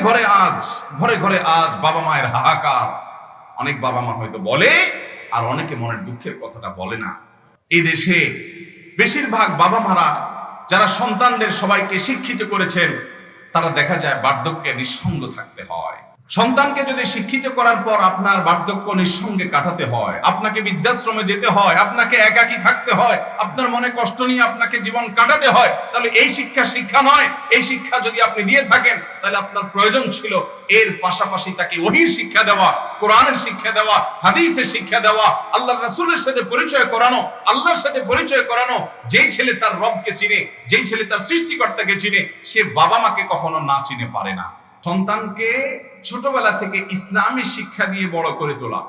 ঘরে ঘরে আজ বাবা মায়ের হাহাকার। অনেক বাবা মা হয়তো বলে, আর অনেকে মনের দুঃখের কথাটা বলে না। এই দেশে বেশিরভাগ বাবা মারা যারা সন্তানদের সবাইকে শিক্ষিত করেছেন, তারা দেখা যায় বার্ধক্যে নিঃসঙ্গ থাকতে হয়। সন্তানকে যদি শিক্ষিত করার পর আপনার বার্ধক্য নিঃসঙ্গে কাটাতে হয়, আপনাকে বৃদ্ধাশ্রমে যেতে হয়, আপনাকে একাকী থাকতে হয়, আপনার মনে কষ্ট নিয়ে আপনাকে জীবন কাটাতে হয়, তাহলে এই শিক্ষা নয়। এই শিক্ষা যদি আপনি দিয়ে থাকেন, তাহলে আপনার প্রয়োজন ছিল এর পাশাপাশি তাকে ওহীর শিক্ষা দেওয়া, কোরআনের শিক্ষা দেওয়া, হাদিসের শিক্ষা দেওয়া, আল্লাহর রাসূলের সাথে পরিচয় করানো, আল্লাহর সাথে পরিচয় করানো। যেই ছেলে তার রবকে চিনে, যেই ছেলে তার সৃষ্টিকর্তাকে চিনে, সে বাবা মাকে কখনো না চিনে পারে না। সন্তানকে ছোটবেলা থেকে ইসলামী শিক্ষা দিয়ে বড় করে তোলা,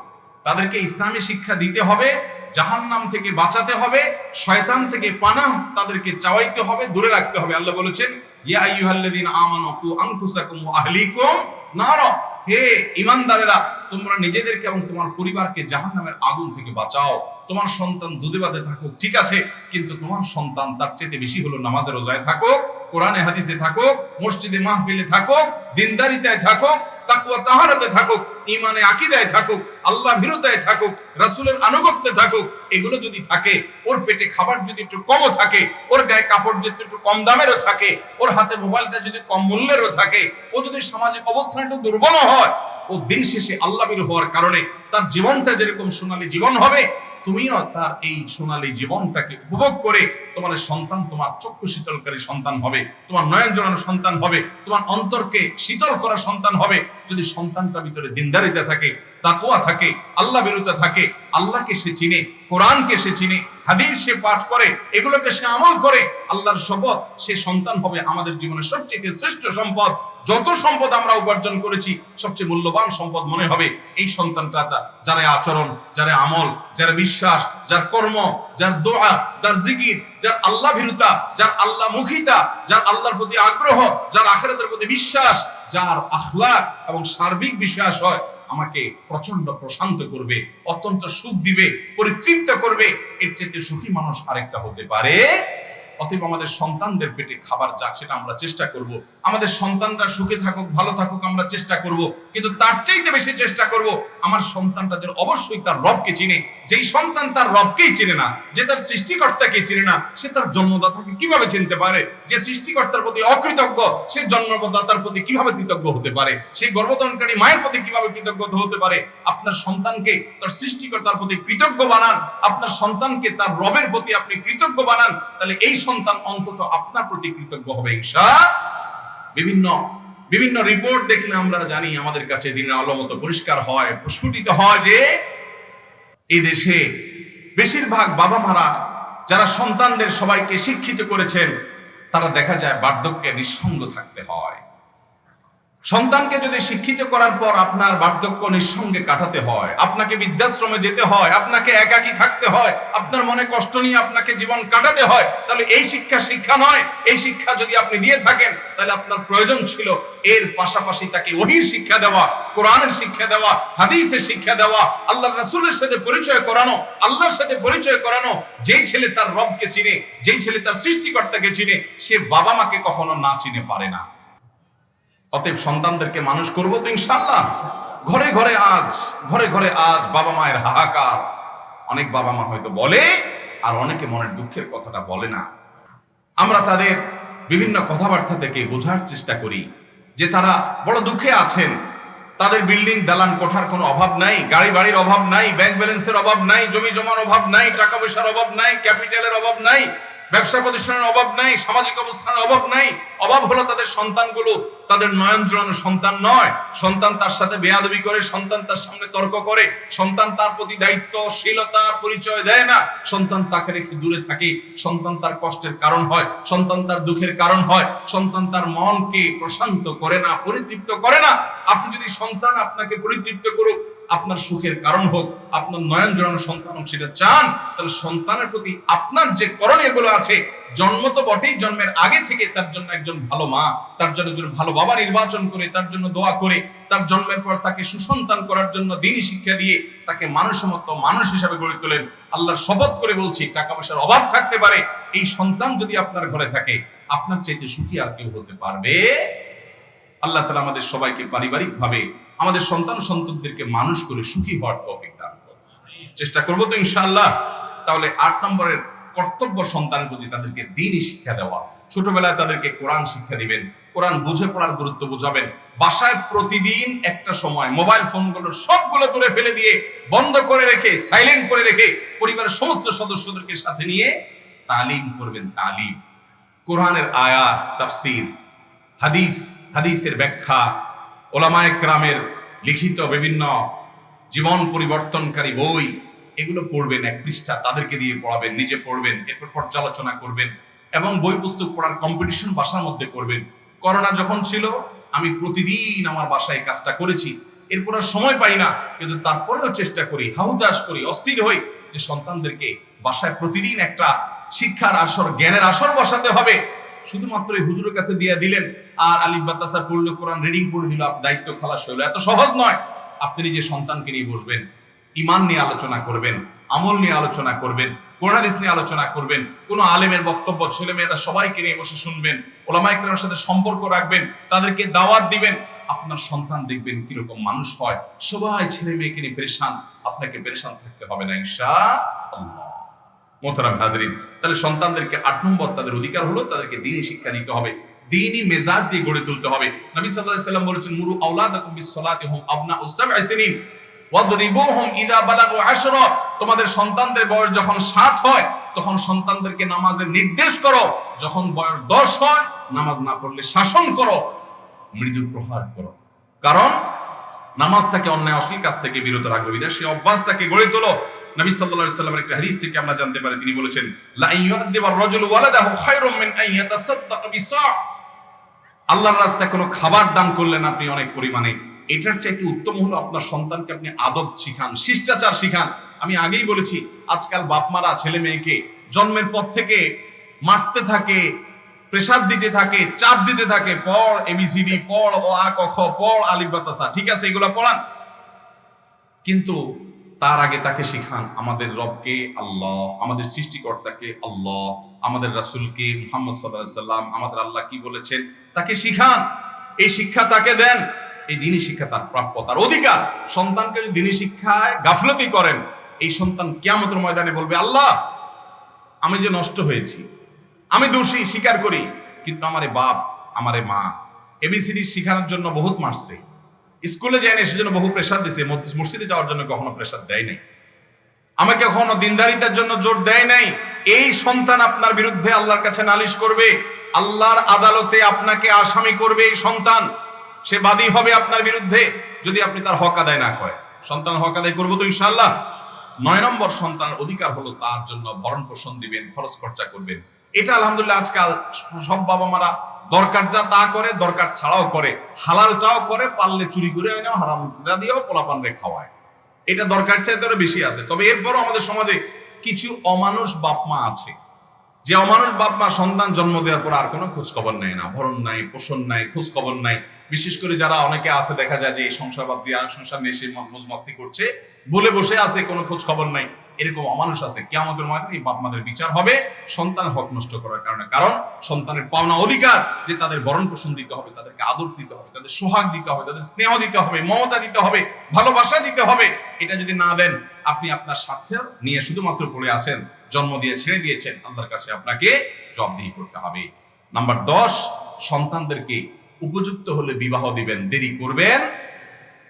তাদেরকে ইসলামী শিক্ষা দিতে হবে, জাহান্নাম থেকে বাঁচাতে হবে, শয়তান থেকে পানাহ তাদেরকে চাওয়াইতে হবে, দূরে রাখতে হবে। আল্লাহ বলেছেন, ইয়া আইয়ুহাল্লাযীনা আমানু কু আনফুসাকুম ওয়া আহলিকুম নারা, হে ঈমানদারেরা, তোমরা নিজেদেরকে এবং তোমার পরিবারকে জাহান্নামের আগুন থেকে বাঁচাও। তোমার সন্তান দুধে ভাতে থাকুক, ঠিক আছে, কিন্তু তোমার সন্তান তার চেয়ে বেশি হলো নামাজে রোজায় থাকুক, কোরআনে হাদিসে থাকুক, মসজিদে মাহফিলে থাকুক, দিনদারিতায় থাকুক, তাকওয়া তাহারাতে থাকুক, ঈমানে আকীদায় থাকুক, আল্লাহ ভীরুতায় থাকুক, রাসূলের আনুগত্যে থাকুক। এগুলো যদি থাকে, ওর পেটে খাবার যদি একটু কমও থাকে, ওর গায়ে কাপড় যদি একটু কম দামেরও থাকে, ওর হাতে মোবাইলটা যদি কম মূল্যেরও থাকে, ও যদি সামাজিক অবস্থান একটু দুর্বল হয়, ও দিন শেষে আল্লাহ ভীরু হওয়ার কারণে তার জীবনটা যেরকম সোনালী জীবন হবে, তুমিও তার এই সোনালী জীবনটাকে উপভোগ করে তোমার সন্তান তোমার চক্ষু শীতলকারী সন্তান হবে, তোমার নয়ন জোড়ানো সন্তান হবে, তোমার অন্তরকে শীতল করা সন্তান হবে। যদি সন্তানটার ভিতরে দিনদারিতা থাকে, তাকওয়া থাকে, আল্লাহ ভীরুতা থাকে, আল্লাহকে সে চিনে, কোরআনকে সে চিনে, হাদিস সে পাঠ করে, এগুলোকে সে আমল করে, আল্লাহর শপথ, সে সন্তান হবে আমাদের জীবনের সবচেয়ে শ্রেষ্ঠ সম্পদ। যত সম্পদ আমরা উপার্জন করেছি, সবচেয়ে মূল্যবান সম্পদ মনে হবে এই সন্তানটা, যার আচরণ, যার আমল, যার বিশ্বাস, যার কর্ম, যার দোয়া, যার জিকির, যার আল্লাহ ভীরুতা, যার আল্লাহ মুখিতা, যার আল্লাহর প্রতি আগ্রহ, যার আখিরাতের প্রতি বিশ্বাস, যার আখলাক এবং সার্বিক বিশ্বাস হয়, আমাকে প্রচন্ড প্রশান্ত করবে, অত্যন্ত সুখ দিবে, পরিতৃপ্ত করবে। এর চেয়ে সুখী মানুষ আরেকটা হতে পারে? অতএব আমাদের সন্তানদের পেটে খাবার যাক, সেটা আমরা চেষ্টা করব। আমাদের সন্তানরা সুখে থাকুক, ভালো থাকুক, আমরা চেষ্টা করব। কিন্তু তার চাইতে বেশি চেষ্টা করব আমার সন্তানটা যেন অবশ্যই তার রবকে চিনে। যেই সন্তান তার রবকেই চিনে না, যে তার সৃষ্টিকর্তাকে চিনে না, সে তার জন্মদাতাকে কিভাবে চিনতে পারে? যে সৃষ্টিকর্তার প্রতি অকৃতজ্ঞ, সে জন্মদাতার প্রতি কিভাবে কৃতজ্ঞ হতে পারে? সেই গর্ভধারণকারী মায়ের প্রতি কিভাবে কৃতজ্ঞ হতে পারে? আপনার সন্তানকে তার সৃষ্টিকর্তার প্রতি কৃতজ্ঞ বানান, আপনার সন্তানকে তার রবের প্রতি আপনি কৃতজ্ঞ বানান, তাহলে এই সন্তান অন্তত আপনার প্রতি কৃতজ্ঞ হবে ইনশাআল্লাহ। বিভিন্ন রিপোর্ট দেখলে আমরা জানি, আমাদের কাছে দিনের আলো মতো পরিষ্কার হয়, প্রস্ফুটিত হয় যে এই দেশে বেশিরভাগ বাবা মারা যারা সন্তানদের সবাইকে শিক্ষিত করেছেন, তারা দেখা যায় বার্ধক্যে নিঃসঙ্গ থাকতে হয়। সন্তানকে যদি শিক্ষিত করার পর আপনার বার্ধক্য নিঃসঙ্গে কাটাতে হয়, আপনাকে বৃদ্ধাশ্রমে যেতে হয়, আপনাকে একাকী থাকতে হয়, আপনার মনে কষ্ট নিয়ে আপনাকে জীবন কাটাতে হয়, তাহলে এই শিক্ষা নয়। এই শিক্ষা যদি আপনি দিয়ে থাকেন, তাহলে আপনার প্রয়োজন ছিল এর পাশাপাশি তাকে ওহীর শিক্ষা দেওয়া, কোরআনের শিক্ষা দেওয়া, হাদিসের শিক্ষা দেওয়া, আল্লাহর রাসূলের সাথে পরিচয় করানো, আল্লাহর সাথে পরিচয় করানো। যেই ছেলে তার রবকে চিনে, যেই ছেলে তার সৃষ্টিকর্তাকে চিনে, সে বাবা মাকে কখনো না চিনে পারে না। অতএব সন্তানদেরকে মানুষ করবো তো ইনশাআল্লাহ। ঘরে ঘরে আজ বাবা মায়ের হাহাকার। অনেক বাবা মা হয়তো বলে, আর অনেকে মনের দুঃখের কথাটা বলে না। আমরা তাদের বিভিন্ন কথাবার্তা থেকে বোঝার চেষ্টা করি যে তারা বড় দুঃখে আছেন। তাদের বিল্ডিং দালান কোঠার কোনো অভাব নাই, গাড়ি বাড়ির অভাব নাই, ব্যাংক ব্যালেন্সের অভাব নাই, জমি জমার অভাব নাই, টাকা পয়সার অভাব নাই, ক্যাপিটালের অভাব নাই, ব্যবসা প্রতিষ্ঠানের অভাব নাই, সামাজিক অবস্থানের অভাব নাই। অভাব হলো তাদের সন্তানগুলো তাদের নয়ন জোড়ানো সন্তান নয়। সন্তান তার সাথে বেয়াদবি করে, সন্তান তার সামনে তর্ক করে, সন্তান তার প্রতি দায়িত্বশীলতা পরিচয় দেয় না, সন্তান তাকে রেখে দূরে থাকে, সন্তান তার কষ্টের কারণ হয়, সন্তান তার দুঃখের কারণ হয়, সন্তান তার মনকে প্রশান্ত করে না, পরিতৃপ্ত করে না। আপনি যদি সন্তান আপনাকে পরিতৃপ্ত করুক, আপনার সুখের কারণ হোক, আপনার নয়ন জোড়ানো সন্তান হোক, সেটা চান, তাহলে সন্তানের প্রতি আপনার যে করণীয় গুলো আছে, জন্ম তো বটেই, জন্মের আগে থেকে তার জন্য একজন ভালো মা, তার জন্য একজন ভালো বাবা নির্বাচন করে, তার জন্য দোয়া করে, তার জন্মের পর তাকে সুসন্তান করার জন্য দ্বীনি শিক্ষা দিয়ে তাকে মানুষমত মানুষ হিসাবে গড়ে তোলেন। আল্লাহর শপথ করে বলছি, টাকা পয়সার অভাব থাকতে পারে, এই সন্তান যদি আপনার ঘরে থাকে, আপনার চাইতে সুখী আর কেউ হতে পারবে আল্লাহ তাআলা আমাদের সবাইকে পারিবারিকভাবে আমাদের সন্তানদেরকে মানুষ করে সুখী হওয়ার তৌফিক দান করুন। চেষ্টা করবো তো ইনশাআল্লাহ। তাহলে 8 নম্বরের কর্তব্য সন্তানের প্রতি তাদেরকে দ্বীনি শিক্ষা দেওয়া। ছোটবেলায় তাদেরকে কোরআন শিক্ষা দিবেন, কোরআন বুঝে পড়ার গুরুত্ব বোঝাবেন। বাসায় প্রতিদিন একটা সময় মোবাইল ফোনগুলো সবগুলো তুলে ফেলে দিয়ে বন্ধ করে রেখে সাইলেন্ট করে রেখে পরিবারের সমস্ত সদস্যদেরকে সাথে নিয়ে তালিম করবেন। তালিম, কোরআনের আয়াত, তাফসীর, হাদিসের ব্যাখ্যা, ওলামায়ে কেরামের লিখিত বিভিন্ন জীবন পরিবর্তনকারী বই, এগুলো পড়বেন। 1 পৃষ্ঠা তাদেরকে দিয়ে পড়াবেন, নিজে পড়বেন, এরপর পর্যালোচনা করবেন এবং বই পুস্তক পড়ার কম্পিটিশন বাসার মধ্যে করবেন। করোনা যখন ছিল আমি প্রতিদিন আমার বাসায় কাজটা করেছি, এরপর আর সময় পাই না, কিন্তু তারপরেও চেষ্টা করি, হাহুতাশ করি, অস্থির হই যে সন্তানদেরকে বাসায় প্রতিদিন একটা শিক্ষার আসর, জ্ঞানের আসর বসাতে হবে। শুধুমাত্র এই হুজুরের কাছে দিয়ে দিলেন আর আলিফ বা তাসা পড়লো, কোরআন রিডিং পড়ে দিল, দায়িত্ব খালাস হলো, এত সহজ নয়। আপনি নিজে সন্তানকে নিয়ে বসবেন, ঈমান নিয়ে আলোচনা করবেন, আমল নিয়ে আলোচনা করবেন, কোরআন হাদিস নিয়ে আলোচনা করবেন, কোনো আলেমের বক্তব্য ছেলেমেয়েরা সবাইকে নিয়ে বসে শুনবেন, ওলামায়ে কেরামের সাথে সম্পর্ক রাখবেন, তাদেরকে দাওয়াত দিবেন। আপনার সন্তান দেখবেন কিরকম মানুষ হয়। সবাই ছেলে মেয়েকে নিয়ে পেরেশান, আপনাকে পেরেশান থাকতে হবে না ইনশাআল্লাহ। মোহতারাম হাজরিন, তাহলে সন্তানদেরকে 8 নম্বর তাদের অধিকার হলো তাদেরকে দ্বীনি শিক্ষা দিতে হবে, দ্বীনি মেজাজ দিয়ে গড়ে তুলতে হবে। নবী সাল্লাল্লাহু আলাইহি সাল্লাম বলেছেন, মুরু আওলাদাকুম বিস-সালাতি হুম আবনাউ 7 সিনিন ওয়াদরিবুহুম ইযা বালাগু 10। তোমাদের সন্তানদের বয়স যখন 7 হয় তখন সন্তানদেরকে নামাজের নির্দেশ করো, যখন বয়স 10 হয় নামাজ না পড়লে শাসন করো, মৃদু প্রহার করো। কারণ নামাজ তাকে অন্যায় অশ্লীল কাজ থেকে বিরত রাখবে, বিধায় সেই অভ্যাসটাকে গড়ে তোলো। নবী সাল্লাল্লাহু আলাইহি সাল্লামের একটা হাদিস থেকে আমরা জানতে পারি, তিনি বলেছেন, লা ইউআদিবার রাজুলু ওয়ালাদাহু খায়রুম মিন আন ইয়াতাসাদ্দাকা বিসা। আল্লাহর রাস্তায় কোনো খাবার দান করলেন আপনি অনেক পরিমাণে, এটার চাইতে উত্তম হলো আপনার সন্তানকে আপনি আদব শিখান, শিষ্টাচার শিখান। আমি আগেই বলেছি, আজকাল বাপমারা ছেলে মেয়েকে জন্মের পর থেকে মারতে থাকে, প্রেসার দিতে থাকে, চাপ দিতে থাকে, পড় এবিসিডি, পড় ও আ ক খ, পড় আলিফ বা তাসা, ঠিক আছে এগুলো পড়ান, কিন্তু তার আগে তাকে শিখান আমাদের রবকে আল্লাহ, আমাদের সৃষ্টিকর্তাকে আল্লাহ, আমাদের রাসূলকে মুহাম্মদ সাল্লাল্লাহু আলাইহি সাল্লাম, আমাদের আল্লাহ কি বলেছেন তাকে শিখান। এই শিক্ষা তাকে দেন, এই দ্বীনি শিক্ষা তার প্রাপ্য, তার অধিকার। সন্তানকে যদি দ্বীনি শিক্ষায় গাফলতি করেন, এই সন্তান কিয়ামতের ময়দানে বলবে, আল্লাহ আমি যে নষ্ট হয়েছি, আমি দোষী স্বীকার করি, কিন্তু আমারে বাপ আমারে মা এবিসিডি শিখানোর জন্য বহুত মারছে, স্কুলে যায় না সেজন্য বহু প্রেসার দিছে, মসজিদে যাওয়ার জন্য কখনো প্রেসার দেয় নাই, আমাকে কখনো দিনদারিতার জন্য জোর দেয় নাই। এই সন্তান আপনার বিরুদ্ধে আল্লাহর কাছে নালিশ করবে, আল্লাহর আদালতে আপনাকে আসামি করবে। এই সন্তান সে বাদী হবে আপনার বিরুদ্ধে যদি আপনি তার হক আদায় না করেন। সন্তান হক আদায় করবো তো ইনশাআল্লাহ। 9 নম্বর সন্তানের অধিকার হলো তার জন্য ভরণ পোষণ দিবেন, খরচ খরচা করবেন। এটা আলহামদুলিল্লাহ আজকাল সব বাবা মারা দরকার যা তা করে, দরকার ছাড়াও করে, হালালটাও করে, পারলে চুরি করে এনেও হারাম দিয়েও পোলাপানরে খাওয়ায়, এটা দরকার চাইতে আরো বেশি আছে। তবে এরপরও আমাদের সমাজে কিছু অমানুষ বাপমা আছে, যে অমানুষ বাপমা সন্তান জন্ম দেওয়ার পর আর কোনো খোঁজ খবর নেয় না, ভরণ নাই, পোষণ নাই, খোঁজ খবর নাই। বিশেষ করে যারা অনেকে আছে দেখা যায় যে এই সংসার বাদ দিয়ে সংসার নিয়ে সে মজ মস্তি করছে, বলে বসে আছে, কোনো খোঁজ খবর নাই, এরকম অমানুষ আছে। কিয়ামতের ময়দানে এই বাপমাদের বিচার হবে সন্তানের হক নষ্ট করার কারণে। কারণ সন্তানের পাওনা অধিকার যে তাদের ভরণ পোষণ দিতে হবে, তাদেরকে আদর দিতে হবে, তাদের সোহাগ দিতে হবে, তাদের স্নেহ দিতে হবে, মমতা দিতে হবে, ভালোবাসা দিতে হবে। এটা যদি না দেন, আপনি আপনার স্বার্থে নিয়ে শুধুমাত্র পড়ে আছেন, জন্ম দিয়ে ছেড়ে দিয়েছেন, আল্লাহর কাছে আপনাকে জবাবদিহি করতে হবে। নাম্বার 10, সন্তানদেরকে উপযুক্ত হলে বিবাহ দিবেন, দেরি করবেন।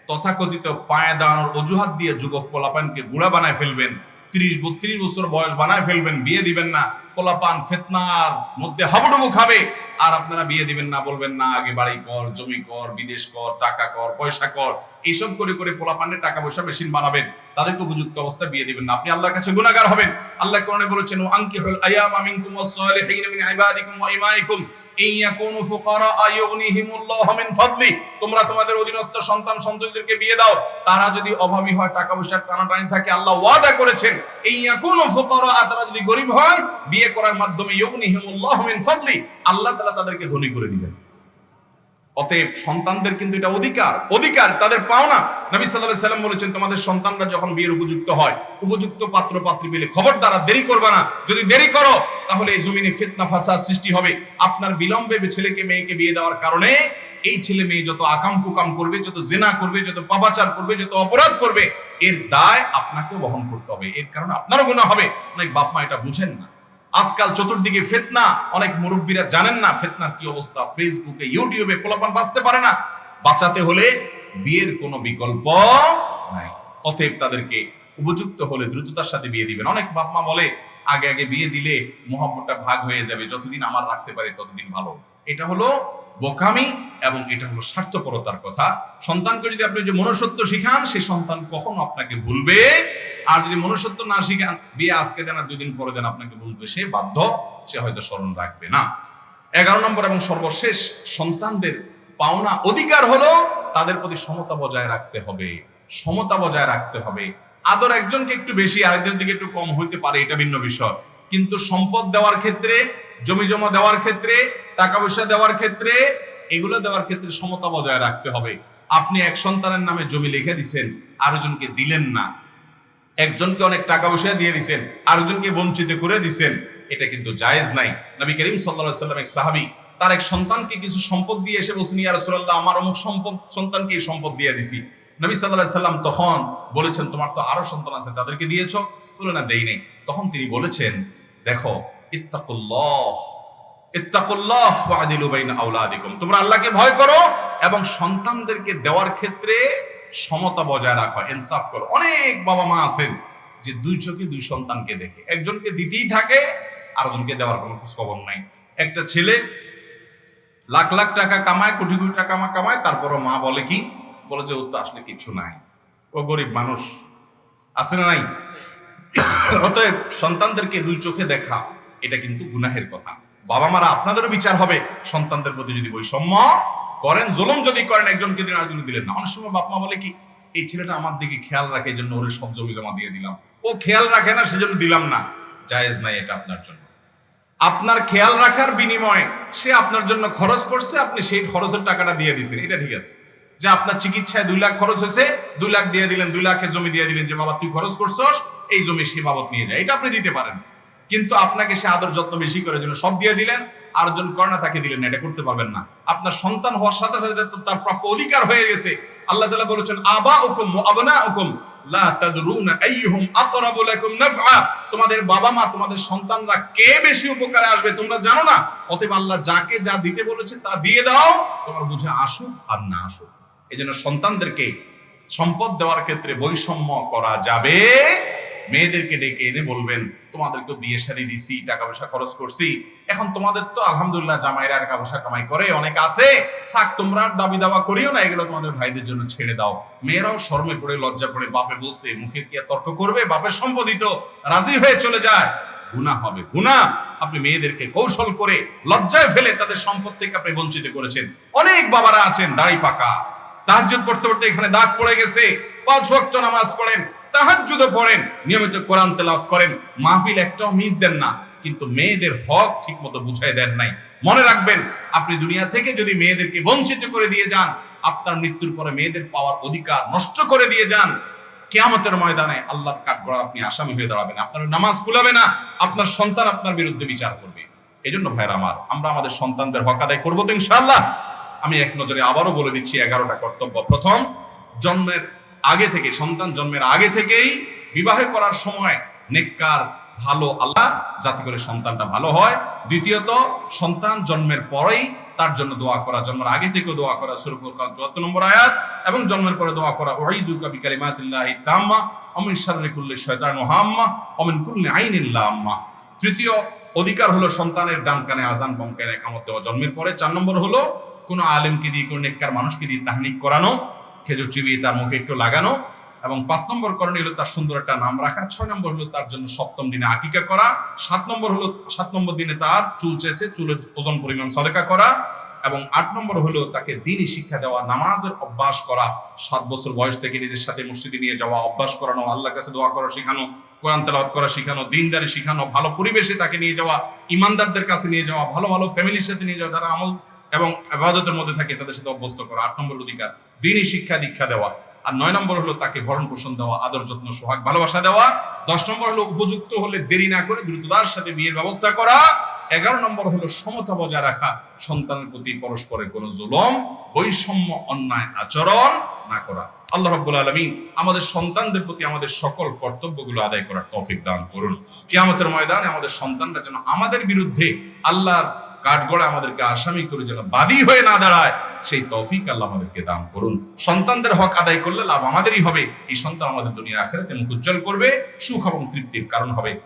তথাকথিত পায়ে দাঁড়ানোর অজুহাত দিয়ে যুবক পোলাপানকে বুড়া বানায় ফেলবেন, 30-32 বছর বয়স বানায় ফেলবেন, বিয়ে দিবেন না। পোলাপান ফিতনার মধ্যে হাবুডুবু খাবে, আর আপনারা বিয়ে দিবেন না, বলবেন না আগে বাড়ি কর, জমি কর, বিদেশ কর, টাকা কর, পয়সা কর, এইসব করে করে পোলাপানের টাকা পয়সা মেশিন বানাবেন, তাদেরকে উপযুক্ত অবস্থায় বিয়ে দিবেন না। আপনি আল্লাহর কাছে গুনাহগার হবেন। আল্লাহ কোরআনে বলেছেন, আনকিহুল আয়ামা মিনকুম ওয়াস-সালিহিন মিন ইবাদিকুম ওয়া ইমাইকুম ইয়াকুনু ফুকারা ইউগনিহিমুল্লাহু মিন ফাদলি। তোমরা তোমাদের অধীনস্থ সন্তান সন্ততিদেরকে বিয়ে দাও, তারা যদি অভাবী হয়, টাকা পয়সার টানাটানি থাকে, আল্লাহ ওয়াদা করেছেন ইয়াকুনু ফুকারা, তারা যদি গরিব হয়, বিয়ে করার মাধ্যমে ইউগনিহিমুল্লাহু মিন ফাদলি, আল্লাহ তাআলা তাদেরকে ধনী করে দিবেন। অতএব সন্তানদের কিন্তু এটা অধিকার তাদের পাওনা। নবী সাল্লাল্লাহু আলাইহি সাল্লাম বলেছেন, তোমাদের সন্তানরা যখন বিয়ের উপযুক্ত হয়, উপযুক্ত পাত্র পাত্রী পেলে খবরদার দেরি করবে না। যদি দেরি করো তাহলে এই জমিনে ফিতনা ফাসাদ সৃষ্টি হবে। আপনার বিলম্বে ছেলেকে মেয়েকে বিয়ে দেওয়ার কারণে এই ছেলে মেয়ে যত আকাম কুকাম করবে, যত জেনা করবে, যত পাপাচার করবে, যত অপরাধ করবে, এর দায় আপনাকে বহন করতে হবে। এর কারণে আপনারও গুনাহ হবে। অনেক বাপ মা এটা বুঝেন না। আজকাল চতুর্দিকে ফিতনা, অনেক মুরব্বীরা জানেন না ফিতনার কি অবস্থা। ফেসবুকে, ইউটিউবে পোলাপান বাঁচতে পারে না। বাঁচাতে হলে বিয়ের কোনো বিকল্প নাই। অতএব তাদেরকে উপযুক্ত হলে দ্রুততার সাথে বিয়ে দিবেন। অনেক বাপ মা বলে আগে আগে বিয়ে দিলে মহব্বতটা ভাগ হয়ে যাবে, যতদিন আমার রাখতে পারে ততদিন ভালো। এটা হলো বোকামি এবং এটা হলো স্বার্থপরতার কথা। সন্তানকে যদি আপনি যে মনুষ্যত্ব শিখান, সেই সন্তান কখনো আপনাকে ভুলবে। আর যদি মনুষ্যত্ব না শিখান, বিয়ে আজকে দেন আর 2 দিন পরে দেন, আপনাকে ভুলবে, সে বাধ্য, সে হয়তো স্মরণ রাখবে না। 11 নম্বর এবং সর্বশেষ, সন্তানদের পাওনা অধিকার হলো তাদের প্রতি সমতা বজায় রাখতে হবে। সমতা বজায় রাখতে হবে। আদর একজনকে একটু বেশি, আরেকজন থেকে একটু কম হইতে পারে, এটা ভিন্ন বিষয়। কিন্তু সম্পদ দেওয়ার ক্ষেত্রে, জমি জমা দেওয়ার ক্ষেত্রে, টাকা পয়সা দেওয়ার ক্ষেত্রে, এগুলো দেওয়ার ক্ষেত্রে সমতা বজায় রাখতে হবে। আপনি এক সন্তানের নামে জমি লিখে দিচ্ছেন, আরেকজনকে দিলেন না। একজনকে অনেক টাকা পয়সা দিয়ে দিচ্ছেন, আরেকজনকে বঞ্চিত করে দিচ্ছেন, এটা কিন্তু জায়েজ নাই। নবী করিম সাল্লাল্লাহু আলাইহি ওয়াসাল্লাম এক সাহাবী তার এক সন্তানকে কিছু সম্পদ দিয়ে এসে বলছেন, ইয়া রাসূলুল্লাহ, আমার অমুক সন্তানকে এই সম্পদ দিয়ে দিছি। নবী সাল্লাল্লাহু আলাইহি ওয়াসাল্লাম তখন বলেছেন, তোমার তো আরো সন্তান আছে, তাদেরকে দিয়েছো? বলে না, দেই নাই। তখন তিনি বলেছেন, দেখো, ইত্তাকুল্লাহ ইত্তাকুল্লাহ ওয়া আদিলু বাইনা আওলাদিকুম, তোমরা আল্লাহকে ভয় করো এবং সন্তানদেরকে দেওয়ার ক্ষেত্রে সমতা বজায় রাখো, ইনসাফ করো। অনেক বাবা মা আছেন যে 2 চোখে 2 সন্তানকে দেখে, একজনকে দিতেই থাকে, আরেকজনকে দেওয়ার কোনো খোঁজ খবর নাই। একটা ছেলে লাখ লাখ টাকা কামায়, কোটি কোটি টাকা কামায়, তারপরও মা বলে কি, বলে যে ও তো আসলে কিছু নাই, ও গরিব মানুষ, আছে না নাই? অতএব সন্তানদেরকে 2 চোখে দেখা এটা কিন্তু গুনাহের কথা। বাবা মারা আপনাদেরও বিচার হবে সন্তানদের প্রতি যদি বৈষম্য করেন, জুলুম যদি করেন, একজনকে দিন আরেকজনকে দিলেন না। অনেক সময় বাপ মা বলে কি, এই ছেলেটা আমার দিকে খেয়াল রাখে, এই জন্য ওর সব জমি জমা দিয়ে দিলাম, ও খেয়াল রাখে না সেজন্য দিলাম না। জায়েজ নাই এটা আপনার জন্য। আপনার খেয়াল রাখার বিনিময়ে সে আপনার জন্য খরচ করছে, আপনি সেই খরচের টাকাটা দিয়ে দিয়েছেন, এটা ঠিক আছে। যে আপনার চিকিৎসায় 2 লাখ খরচ হয়েছে, 2 লাখ দিয়ে দিলেন, 2 লাখের জমি দিয়ে দিলেন, যে বাবা তুই খরচ করছস, এই জমি সে বাবদ নিয়ে যায়, এটা আপনি দিতে পারেন। কিন্তু আপনাকে সে আদর যত্ন বেশি করে জন্য সব দিয়ে দিলেন, আরেকজন কর্ণা তাকে দিলেন না, এটা করতে পারবেন না। আপনার সন্তান হওয়ার সাথে সাথে তার প্রাপ্য অধিকার হয়ে গেছে। আল্লাহ তাআলা বলেছেন, আবাউকুম ওয়া আবনাউকুম লা তাদরুনা আইয়ুহুম আকরাবু লাকুম নাফআ, তোমাদের বাবা মা, তোমাদের সন্তানরা কে বেশি উপকারে আসবে তোমরা জানো না। অতএব আল্লাহ যাকে যা দিতে বলেছে তা দিয়ে দাও, তোমার বুঝে আসুক আর না আসুক। এজন্য সন্তানদেরকে সম্পদ দেওয়ার ক্ষেত্রে বৈষম্য করা যাবে। মেয়েদেরকে ডেকে এনে বলবেন, তোমাদেরকে বিয়ে শাদী দিছি, টাকা পয়সা খরচ করছি, এখন তোমাদের তো আলহামদুলিল্লাহ জামাইরা টাকা পয়সা কামাই করে, অনেক আছে, থাক, তোমরা আর দাবি দাওয়া করিও না, এগুলো তোমাদের ভাইদের জন্য ছেড়ে দাও। মেয়েরাও শরমে পড়ে, লজ্জা পড়ে, বাপে বলছে, মুখে কি তর্ক করবে, বাপের সম্পত্তি তো, রাজি হয়ে চলে যায়। গুনাহ হবে, গুনাহ। আপনি মেয়েদেরকে কৌশল করে লজ্জায় ফেলে তাদের সম্পদ থেকে আপনি বঞ্চিত করেছেন। অনেক বাবারা আছেন দাড়ি পাকা, তাহাজ্জুদ পড়তে পড়তে এখানে দাগ পড়ে গেছে, 5 ওয়াক্ত নামাজ পড়েন, তাহাজ্জুদও পড়েন, নিয়মিত কোরআন তেলাওয়াত করেন, মাহফিল একটাও মিস দেন না, কিন্তু মেয়েদের হক ঠিকমতো বুঝাই দেন নাই। মনে রাখবেন, আপনি দুনিয়া থেকে যদি মেয়েদেরকে বঞ্চিত করে দিয়ে যান, আপনার মৃত্যুর পরে মেয়েদের পাওয়ার অধিকার নষ্ট করে দিয়ে যান, কিয়ামতের ময়দানে আল্লাহর কাঠগড়ায় আপনি আসামি হয়ে দাঁড়াবেন। আপনার নামাজ কুলাবে না, আপনার সন্তান আপনার বিরুদ্ধে বিচার করবে। এজন্য ভাইরা আমার, আমরা আমাদের সন্তানদের হক আদায় করবো তো ইনশাআল্লাহ। আমি এক নজরে আবারও বলে দিচ্ছি 11টা কর্তব্য। প্রথম, জন্মের আগে থেকে, সন্তান জন্মের আগে থেকেই বিবাহ করার সময় নেককার ভালো আল্লাহ, যাতে করে সন্তানটা ভালো হয়। দ্বিতীয়ত, সন্তান জন্মের পরেই তার জন্য দোয়া করা, জন্মের আগে থেকেও দোয়া করা, সূরা ফুরকান 74 নম্বর আয়াত, এবং জন্মের পরে দোয়া করা, উইযুকা বিকালিমাতিল্লাহি তাম্মা ওয়া মিন শাররি কুল্লি শাইতানিন হাম্মা ওয়া মিন কুল্লি আইনিন লাম্মা। তৃতীয় অধিকার হলো সন্তানের ডান কানে আযান, বাম কানে ইকামত দেওয়া জন্মের পরে। 4 নম্বর হলো কোনো আলেমকে দিয়ে, কোনো নেককার মানুষকে দিয়ে তাহনিক করানো, খেজুর চিবিয়ে তার মুখে একটু লাগানো। এবং 5 নম্বর করণীয় হলো তার সুন্দর একটা নাম রাখা। 6 নম্বর হলো তার জন্য 7ম দিনে আকিকা করা। 7 নম্বর দিনে তার চুল চেঁচে চুলের ওজন পরিমাণ সদকা করা। এবং 8 নম্বর হলো তাকে দ্বীনি শিক্ষা দেওয়া, নামাজের অভ্যাস করা। 7 বছর বয়স থেকে নিজের সাথে মসজিদে নিয়ে যাওয়া, অভ্যাস করানো, আল্লাহর কাছে দোয়া করা শেখানো, কোরআন তেলাওয়াত করা শেখানো, দ্বীনদারি শেখানো, ভালো পরিবেশে তাকে নিয়ে যাওয়া, ইমানদারদের কাছে নিয়ে যাওয়া, ভালো ভালো ফ্যামিলির সাথে নিয়ে যাওয়া, যারা আমল এবং ইবাদতের মধ্যে থাকে তাদের সাথে অভ্যস্ত করা। 8 নম্বর অধিকার দ্বীনি শিক্ষা দীক্ষা দেওয়া। আর 9 নম্বর হলো তাকে ভরণ পোষণ দেওয়া, আদর যত্ন সোহাগ ভালোবাসা দেওয়া। 10 নম্বর হলো উপযুক্ত হলে দেরি না করে দ্রুততার সাথে বিয়ের ব্যবস্থা করা। 11 নম্বর হলো সমতা বজায় রাখা, সন্তানের প্রতি পরস্পরের কোনো জুলুম, বৈষম্য, অন্যায় আচরণ না করা। আল্লাহ রাব্বুল আলামিন আমাদের সন্তানদের প্রতি আমাদের সকল কর্তব্যগুলো আদায় করার তৌফিক দান করুন। কিয়ামতের ময়দানে আমাদের সন্তানরা যেন আমাদের বিরুদ্ধে আল্লাহর কাঠগড়ায় আমাদেরকে আসামি করে যেন বাদী হয়ে না দাঁড়ায়, সেই তৌফিক আল্লাহ আমাদেরকে দান করুন। সন্তানদের হক আদায় করলে লাভ আমাদেরই হবে। এই সন্তান আমাদের দুনিয়া আখিরাতে মুখ উজ্জ্বল করবে, সুখ এবং তৃপ্তির কারণ হবে।